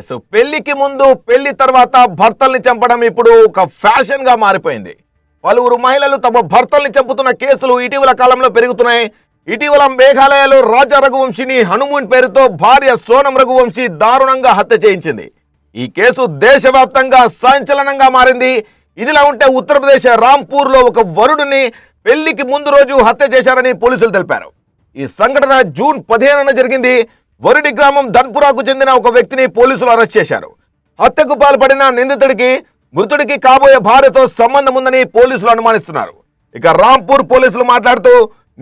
Yes పెళ్లికి ముందు పెళ్లి తర్వాత భర్తల్ని చంపడం ఇప్పుడు ఒక ఫ్యాషన్ గా మారిపోయింది. పలువురు మహిళలు తమ భర్తల్ని చంపుతున్న కేసులు ఇటీవల కాలంలో పెరుగుతున్నాయి. ఇటీవల మేఘాలయలో రాజా రఘువంశిని హనుమూన్ పేరుతో భార్య సోనం రఘువంశి దారుణంగా హత్య చేయించింది. ఈ కేసు దేశవ్యాప్తంగా సంచలనంగా మారింది. ఇదిలా ఉంటే ఉత్తరప్రదేశ్ రాంపూర్లో ఒక వరుడిని పెళ్లికి ముందు రోజు హత్య చేశారని పోలీసులు తెలిపారు. ఈ సంఘటన జూన్ 15న జరిగింది. వరుడి గ్రామం ధన్పురాకు చెందిన ఒక వ్యక్తిని పోలీసులు అరెస్ట్ చేశారు. హత్యకు పాల్పడిన నిందితుడికి మృతుడికి కాబోయే భార్యతో సంబంధం ఉందని పోలీసులు అనుమానిస్తున్నారు. ఇక రాంపూర్ పోలీసులు మాట్లాడుతూ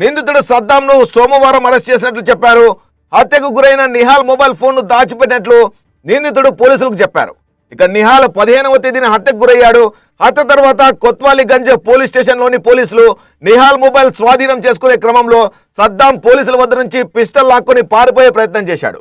నిందితుడు సద్దాంను సోమవారం అరెస్ట్ చేసినట్లు చెప్పారు. హత్యకు గురైన నిహాల్ మొబైల్ ఫోన్ను దాచిపెట్టినట్లు నిందితుడు పోలీసులకు చెప్పారు. ఇక నిహాల్ 15వ తేదీన హత్యకు గురయ్యాడు. హత్య తర్వాత కొత్వాలీగంజ్ పోలీస్ స్టేషన్లోని పోలీసులు నిహాల్ మొబైల్ స్వాధీనం చేసుకునే క్రమంలో సద్దాం పోలీసుల వద్ద నుంచి పిస్టల్ లాక్కొని పారిపోయే ప్రయత్నం చేశాడు.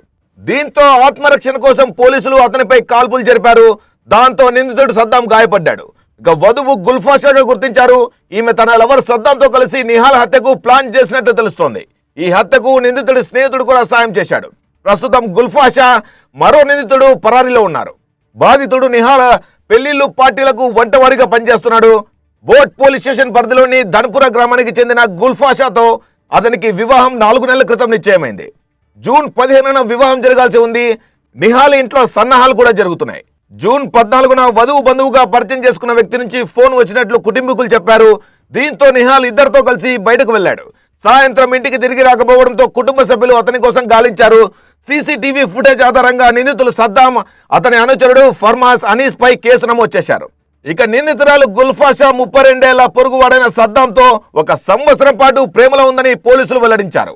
దీంతో ఆత్మరక్షణ కోసం పోలీసులు అతనిపై కాల్పులు జరిపారు. దాంతో నిందితుడు సద్దాం గాయపడ్డాడు. ఇక వధువు గుల్ఫాషాగా గుర్తించారు. ఈమె తన లవర్ సద్దాంతో కలిసి నిహాల్ హత్యకు ప్లాన్ చేసినట్లు తెలుస్తోంది. ఈ హత్యకు నిందితుడి స్నేహితుడు కూడా సాయం చేశాడు. ప్రస్తుతం గుల్ఫాషా మరో నిందితుడు పరారీలో ఉన్నారు. బాధితుడు నిహాల్ పెళ్లిళ్లు పార్టీలకు వంటవాడిగా పనిచేస్తున్నాడు. బోట్ పోలీస్ స్టేషన్ పరిధిలోని ధన్పుర గ్రామానికి చెందిన గుల్ఫాషాతో అతనికి వివాహం 4 నెలల క్రితం నిశ్చయమైంది. జూన్ 15న వివాహం జరగాల్సి ఉంది. నిహాల్ ఇంట్లో సన్నాహాలు కూడా జరుగుతున్నాయి. జూన్ 14న వధువు బంధువుగా పరిచయం చేసుకున్న వ్యక్తి నుంచి ఫోన్ వచ్చినట్లు కుటుంబీకులు చెప్పారు. దీంతో నిహాల్ ఇద్దరితో కలిసి బయటకు వెళ్లాడు. సాయంత్రం ఇంటికి తిరిగి రాకపోవడంతో కుటుంబ సభ్యులు అతని కోసం గాలించారు. సీసీటీవీ ఫుటేజ్ ఆధారంగా నిందితులు సద్దాం, అతని అనుచరుడు ఫర్మాస్ అనీస్ పై కేసు నమోదు చేశారు. ఇక నిందితురాలు గుల్ఫాషా 32 ఏళ్ల పొరుగువాడైన సద్దాంతో 1 సంవత్సరం పాటు ప్రేమలో ఉందని పోలీసులు వెల్లడించారు.